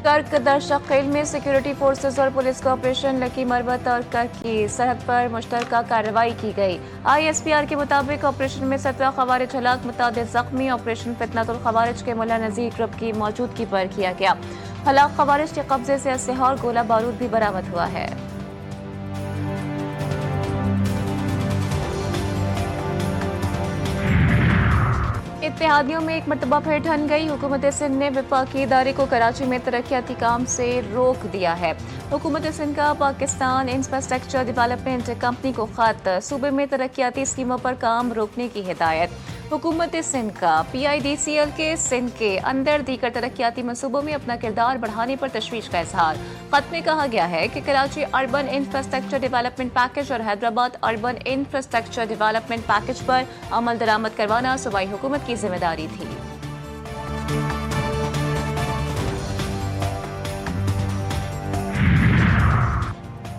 कर्क दरशकील में security forces और पुलिस का ऑपरेशन लकी मरबत और कर्क की सरहद पर मुश्तरका कार्रवाई की गई। ISPR के मुताबिक ऑपरेशन में 17 खवारिज हलाक, मुतादिद जख्मी। ऑपरेशन फितनतुल खवारिज के मुल्ला नज़ीर ग्रुप की मौजूदगी पर किया गया। हलाक खवारिज के कब्जे से असलहा और गोला बारूद भी बरामद हुआ है। इत्तेहादियों में एक मरतबा फिर ठन गई। हुकूमत सिंध ने वफाकी इदारे को कराची में तरक्याती काम से रोक दिया है। हुकूमत सिंध का पाकिस्तान इंफ्रास्ट्रक्चर डेवलपमेंट कंपनी को खत, सूबे में तरक्याती स्कीमों पर काम रोकने की हिदायत। हुकूमत सिंध का PIDCL के सिंध के अंदर दीगर तरक्याती मनसूबों में अपना किरदार बढ़ाने पर तशवीश का इजहार। खत में कहा गया है कि Karachi urban infrastructure development package और Hyderabad urban infrastructure development package पर अमल दरामद करवाना सूबाई हुकूमत की जिम्मेदारी थी।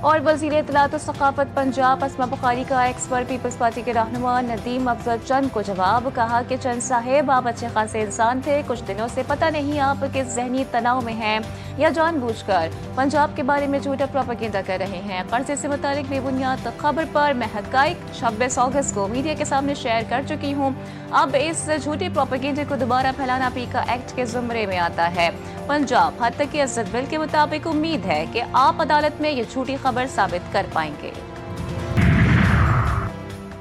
और वज़ीर इत्तलात और सकाफत पंजाब अस्मा बुखारी का एक्स पर पीपल्स पार्टी के रहनुमा नदीम अफजल चंद को जवाब। कहा कि चंद साहेब आप अच्छे खासे इंसान थे, कुछ दिनों से पता नहीं आप किस ज़हनी तनाव में हैं या जानबूझकर पंजाब के बारे में झूठा प्रोपेगेंडा कर रहे हैं। कर्जे से मुतालिक बेबुनियाद खबर पर मैं हक़ाइक़ 26 अगस्त को मीडिया के सामने शेयर कर चुकी हूँ। अब इस झूठे प्रोपेगेंडे को दोबारा फैलाना पीका एक्ट के ज़ुमरे में आता है। पंजाब हद तक इज्जत बिल के मुताबिक उम्मीद है कि आप अदालत में ये झूठी खबर साबित कर पाएंगे।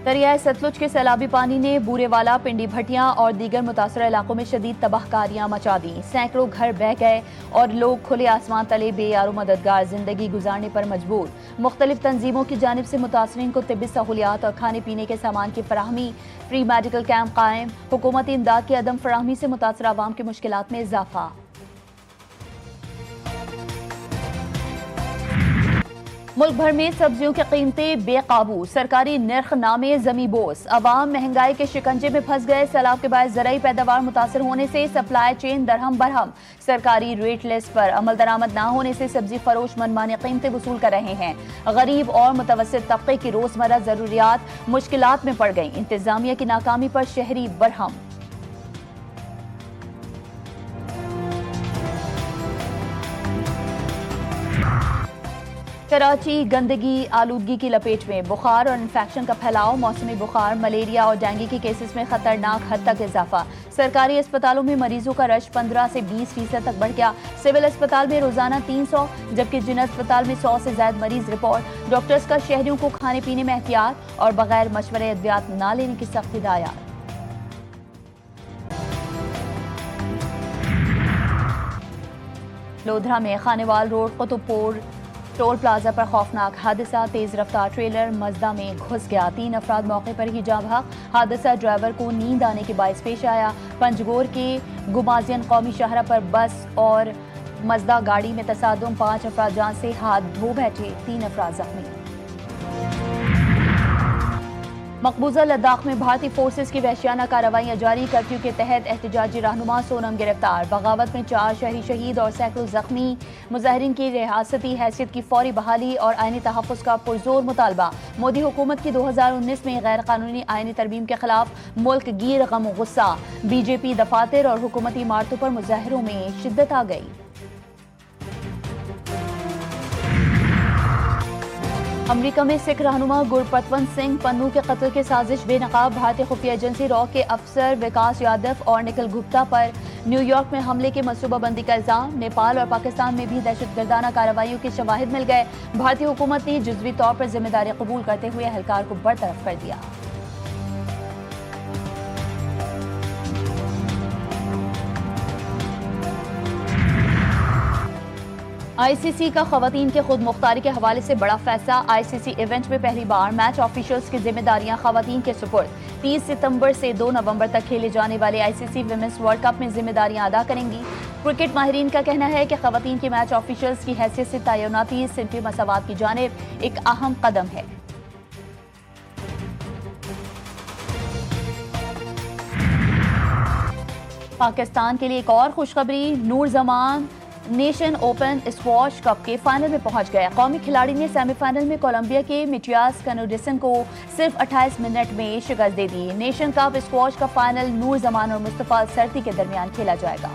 दरियाए सतलुज के सैलाबी पानी ने बूरेवाला, पिंडी भटिया और दीगर मुतासरा इलाकों में शदीद तबाहकारियां मचा दी। सैकड़ों घर बह गए और लोग खुले आसमान तले बेयारो मददगार जिंदगी गुजारने पर मजबूर। मुख्तलिफ तंजीमों की जानिब से मुतासरीन को तिब्बी सहूलियात और खाने पीने के सामान की फराहमी, फ्री मेडिकल कैंप कायम। हुकूमती इमदाद की अदम फराहमी से मुतासरा अवाम की मुश्किलात में इजाफा। मुल्क भर में सब्जियों की कीमतें बेकाबू, सरकारी नर्ख नामे जमी बोस। अवाम महंगाई के शिकंजे में फंस गए। सैलाब के बाद ज़राई पैदावार मुतासर होने से सप्लाई चेन दरहम बरहम। सरकारी रेट लिस्ट पर अमल दरामद ना होने से सब्जी फरोश मनमानी कीमतें वसूल कर रहे हैं। गरीब और मुतवस्सित तबके की रोजमर्रा जरूरियात मुश्किलात में पड़ गई। इंतजामिया की नाकामी पर शहरी बरहम। कराची गंदगी आलूदगी की लपेट में, बुखार और इन्फेक्शन का फैलाव। मौसमी बुखार, मलेरिया और डेंगू के केसेस में खतरनाक हद तक इजाफा। सरकारी अस्पतालों में मरीजों का रश 15 से 20% तक बढ़ गया। सिविल अस्पताल में रोजाना 300, जबकि जिन अस्पताल में 100 से ज्यादा मरीज रिपोर्ट। डॉक्टर्स का शहरियों को खाने पीने में एहतियात और बगैर मशवरे अद्वियात ना लेने की सख्त हिदायत। लोधरा में Khanewal road Qutubpur toll plaza पर खौफनाक हादसा। तेज रफ्तार ट्रेलर मजदा में घुस गया। 3 अफराद मौके पर ही जाँ बहक। हादसा ड्राइवर को नींद आने के बायस पेश आया। पंजगोर के गुमाजियन कौमी शाहरा पर बस और मजदा गाड़ी में तसादुम। 5 अफराद जान से हाथ धो बैठे, 3 अफराद जख्मी। मकबूजा लद्दाख में भारतीय फोर्सेस की वहशियाना कार्रवाइयां जारी। कर्फ्यू के तहत एहतजाजी रहनुमा सोनम गिरफ्तार। बगावत में 4 शहरी शहीद और सैकड़ों जख्मी। मुजाहिरीन की रियासती हैसियत की फौरी बहाली और आईनी तहफ़्फ़ुज़ का पुरजोर मुतालबा। मोदी हुकूमत की 2019 में गैर कानूनी आईनी तरमीम के खिलाफ मुल्क गिर गम गुस्सा। BJP दफातर और हुकूमती इमारतों पर मुजाहिरों में शिद्दत आ गई। अमरीका में सिख रहनुमा गुरपतवंत सिंह पन्नू के कत्ल की साजिश बेनकाब। भारतीय खुफिया एजेंसी रॉ के अफसर विकास यादव और निखिल गुप्ता पर न्यूयॉर्क में हमले की मनसूबाबंदी का इल्जाम। नेपाल और पाकिस्तान में भी दहशतगर्दाना कार्रवाइयों के शवाहिद मिल गए। भारतीय हुकूमत ने जुज़वी तौर पर जिम्मेदारी कबूल करते हुए एहलकार को बरतरफ कर दिया। ICC का खवातीन के खुद मुख्तारी के हवाले से बड़ा फैसला। ICC इवेंट में पहली बार मैच ऑफिशियल्स की जिम्मेदारियां खवातीन के सुपुर्द। 30 सितंबर से 2 नवंबर तक खेले जाने वाले ICC विमेंस वर्ल्ड कप में जिम्मेदारियां अदा करेंगी। क्रिकेट माहिरीन का कहना है कि खवातीन की मैच ऑफिशियल्स की हैसियत से तैनाती सिनफी मसावात की जानिब एक अहम कदम है। पाकिस्तान के लिए एक और खुशखबरी। Noor Zaman nation open squash cup के फाइनल में पहुंच गया। कौमी खिलाड़ी ने सेमीफाइनल में कोलंबिया के मिटियास कनोडिसन को सिर्फ 28 मिनट में शिकस्त दे दी। नेशन कप स्क्वॉश का फाइनल नूर जमान और मुस्तफा सरती के दरमियान खेला जाएगा।